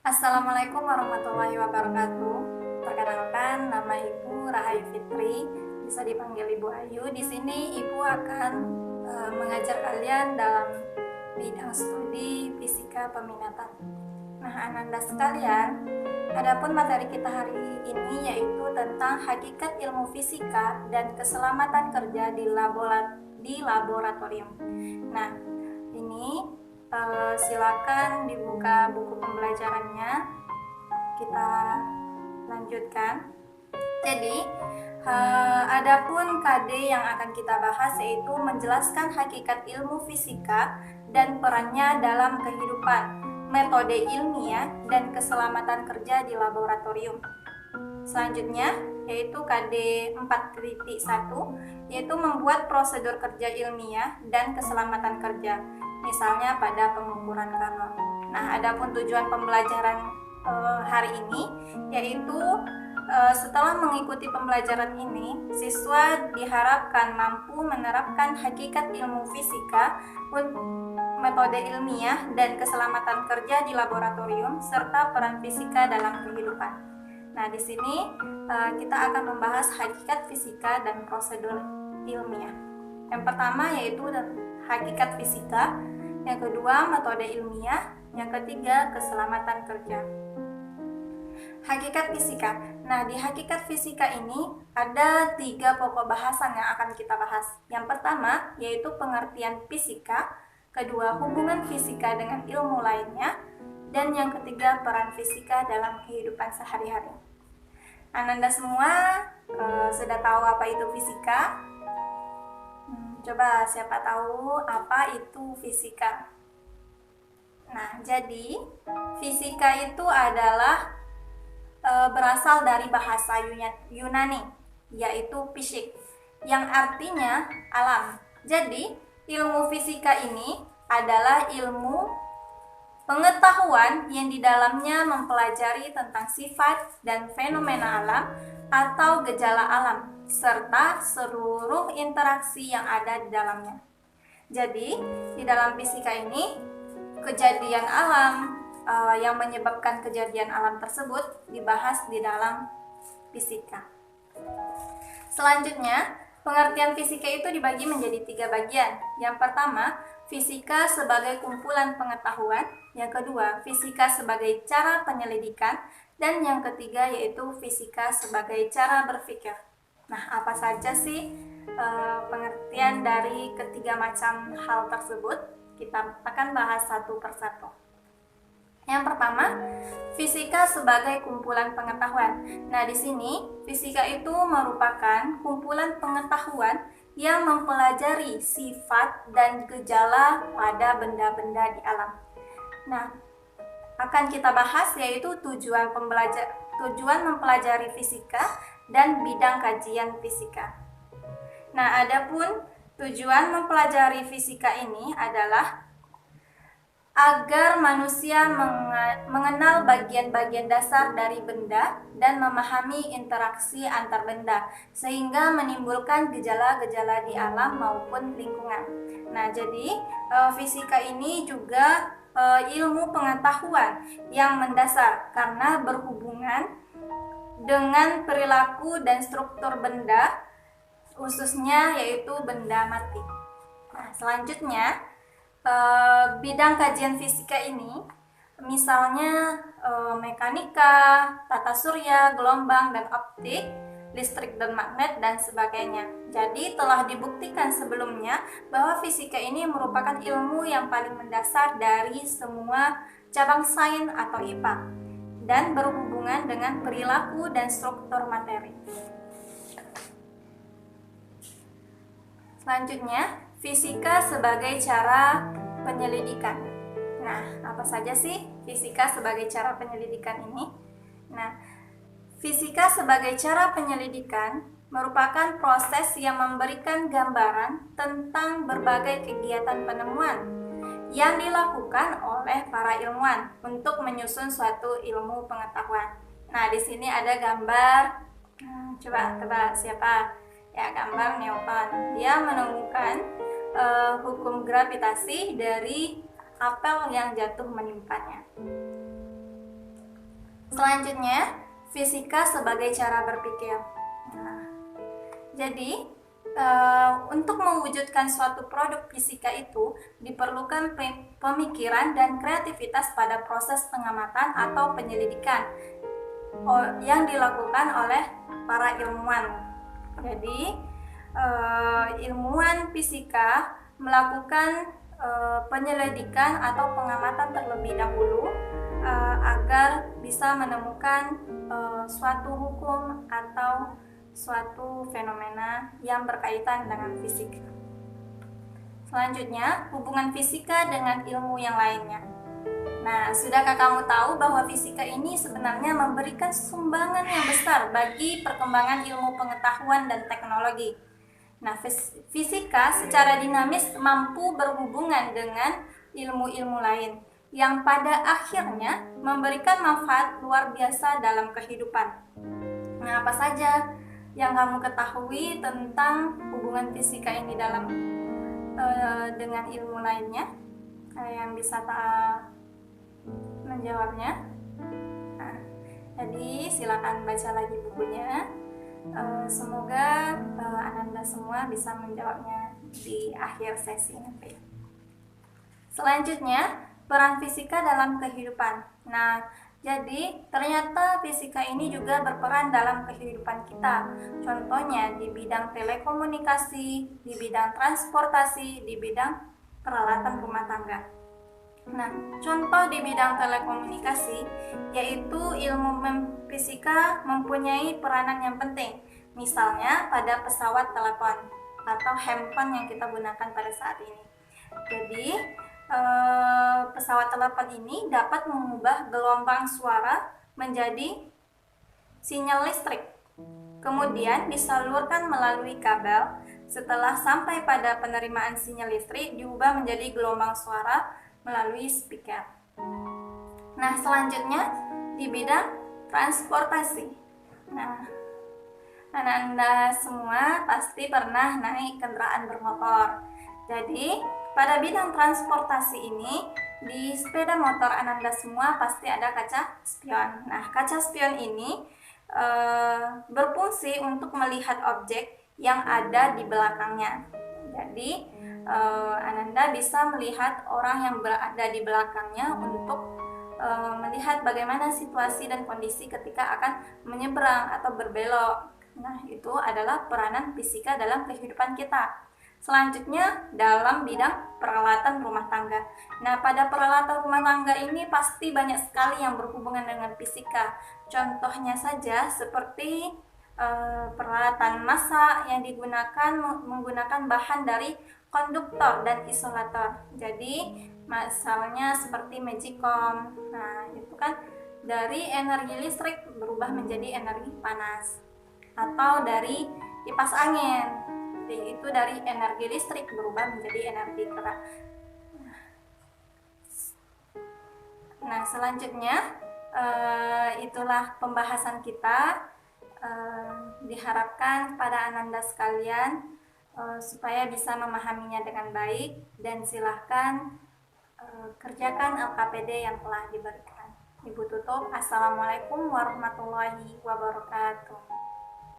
Assalamualaikum warahmatullahi wabarakatuh. Perkenalkan, nama Ibu Rahayu Fitri, bisa dipanggil Ibu Ayu. Di sini Ibu akan mengajar kalian dalam bidang studi fisika peminatan. Nah, Ananda sekalian, adapun materi kita hari ini yaitu tentang hakikat ilmu fisika dan keselamatan kerja di laboratorium. Nah, ini silakan dibuka buku pembelajarannya. Kita lanjutkan. Jadi, adapun KD yang akan kita bahas yaitu menjelaskan hakikat ilmu fisika dan perannya dalam kehidupan, metode ilmiah dan keselamatan kerja di laboratorium. Selanjutnya yaitu KD 4.1 yaitu membuat prosedur kerja ilmiah dan keselamatan kerja, misalnya pada pengukuran karbon. Nah, adapun tujuan pembelajaran hari ini yaitu setelah mengikuti pembelajaran ini, siswa diharapkan mampu menerapkan hakikat ilmu fisika, metode ilmiah dan keselamatan kerja di laboratorium serta peran fisika dalam kehidupan. Nah, di sini kita akan membahas hakikat fisika dan prosedur ilmiah. Yang pertama yaitu hakikat fisika, yang kedua metode ilmiah, yang ketiga keselamatan kerja. Hakikat fisika. Nah, di hakikat fisika ini ada 3 pokok bahasan yang akan kita bahas. Yang pertama yaitu pengertian fisika, kedua hubungan fisika dengan ilmu lainnya, dan yang ketiga peran fisika dalam kehidupan sehari-hari. Ananda semua sudah tahu apa itu fisika? Coba siapa tahu apa itu fisika? Nah, jadi fisika itu adalah berasal dari bahasa Yunani, yaitu fisik, yang artinya alam. Jadi, ilmu fisika ini adalah ilmu pengetahuan yang di dalamnya mempelajari tentang sifat dan fenomena alam atau gejala alam, serta seluruh interaksi yang ada di dalamnya. Jadi, di dalam fisika ini, kejadian alam yang menyebabkan kejadian alam tersebut dibahas di dalam fisika. Selanjutnya, pengertian fisika itu dibagi menjadi 3 bagian. Yang pertama, fisika sebagai kumpulan pengetahuan, yang kedua, fisika sebagai cara penyelidikan, dan yang ketiga yaitu fisika sebagai cara berpikir. Nah, apa saja sih pengertian dari ketiga macam hal tersebut? Kita akan bahas satu persatu. Yang pertama, fisika sebagai kumpulan pengetahuan. Nah, di sini fisika itu merupakan kumpulan pengetahuan yang mempelajari sifat dan gejala pada benda-benda di alam. Nah, akan kita bahas yaitu tujuan mempelajari fisika dan bidang kajian fisika. Nah, adapun tujuan mempelajari fisika ini adalah agar manusia mengenal bagian-bagian dasar dari benda dan memahami interaksi antar benda, sehingga menimbulkan gejala-gejala di alam maupun lingkungan. Nah, jadi fisika ini juga ilmu pengetahuan yang mendasar karena berhubungan dengan perilaku dan struktur benda, khususnya yaitu benda mati. Nah, selanjutnya bidang kajian fisika ini misalnya mekanika, tata surya, gelombang dan optik, listrik dan magnet dan sebagainya. Jadi telah dibuktikan sebelumnya bahwa fisika ini merupakan ilmu yang paling mendasar dari semua cabang sains atau IPA dan berhubungan dengan perilaku dan struktur materi. Selanjutnya, fisika sebagai cara penyelidikan. Nah, apa saja sih fisika sebagai cara penyelidikan ini? Nah, fisika sebagai cara penyelidikan merupakan proses yang memberikan gambaran tentang berbagai kegiatan penemuan yang dilakukan oleh para ilmuwan untuk menyusun suatu ilmu pengetahuan. Nah, di sini ada gambar. Coba tebak siapa? Ya, gambar Newton. Dia menemukan hukum gravitasi dari apel yang jatuh menimpanya. Selanjutnya, fisika sebagai cara berpikir. Nah, jadi, untuk mewujudkan suatu produk fisika itu diperlukan pemikiran dan kreativitas pada proses pengamatan atau penyelidikan yang dilakukan oleh para ilmuwan. Jadi, ilmuwan fisika melakukan penyelidikan atau pengamatan terlebih dahulu agar bisa menemukan suatu hukum atau suatu fenomena yang berkaitan dengan fisik. Selanjutnya, hubungan fisika dengan ilmu yang lainnya. Nah, sudahkah kamu tahu bahwa fisika ini sebenarnya memberikan sumbangan yang besar bagi perkembangan ilmu pengetahuan dan teknologi? Nah, fisika secara dinamis mampu berhubungan dengan ilmu-ilmu lain yang pada akhirnya memberikan manfaat luar biasa dalam kehidupan. Nah, apa saja yang kamu ketahui tentang hubungan fisika ini dengan ilmu lainnya? Yang bisa menjawabnya? Nah, jadi silakan baca lagi bukunya. Semoga Ananda semua bisa menjawabnya di akhir sesi nanti. Selanjutnya, peran fisika dalam kehidupan. Nah, jadi ternyata fisika ini juga berperan dalam kehidupan kita. Contohnya di bidang telekomunikasi, di bidang transportasi, di bidang peralatan rumah tangga. Nah, contoh di bidang telekomunikasi yaitu ilmu fisika mempunyai peranan yang penting. Misalnya pada pesawat telepon atau handphone yang kita gunakan pada saat ini. Jadi, pesawat telepon ini dapat mengubah gelombang suara menjadi sinyal listrik. Kemudian disalurkan melalui kabel. Setelah sampai pada penerimaan sinyal listrik, diubah menjadi gelombang suara melalui speaker. Nah, selanjutnya di bidang transportasi. Nah, Anda semua pasti pernah naik kendaraan bermotor. Jadi, pada bidang transportasi ini, di sepeda motor Ananda semua pasti ada kaca spion. Nah, kaca spion ini berfungsi untuk melihat objek yang ada di belakangnya. Jadi, Ananda bisa melihat orang yang berada di belakangnya untuk melihat bagaimana situasi dan kondisi ketika akan menyeberang atau berbelok. Nah, itu adalah peranan fisika dalam kehidupan kita. Selanjutnya, dalam bidang peralatan rumah tangga. Nah, pada peralatan rumah tangga ini pasti banyak sekali yang berhubungan dengan fisika. Contohnya saja seperti peralatan masak yang digunakan menggunakan bahan dari konduktor dan isolator. Jadi, misalnya seperti magicom. Nah, itu kan dari energi listrik berubah menjadi energi panas. Atau dari kipas angin. Itu dari energi listrik berubah menjadi energi keras. Nah, selanjutnya itulah pembahasan kita. Diharapkan pada Ananda sekalian supaya bisa memahaminya dengan baik, dan silahkan kerjakan LKPD yang telah diberikan. Ibu tutup. Assalamualaikum warahmatullahi wabarakatuh.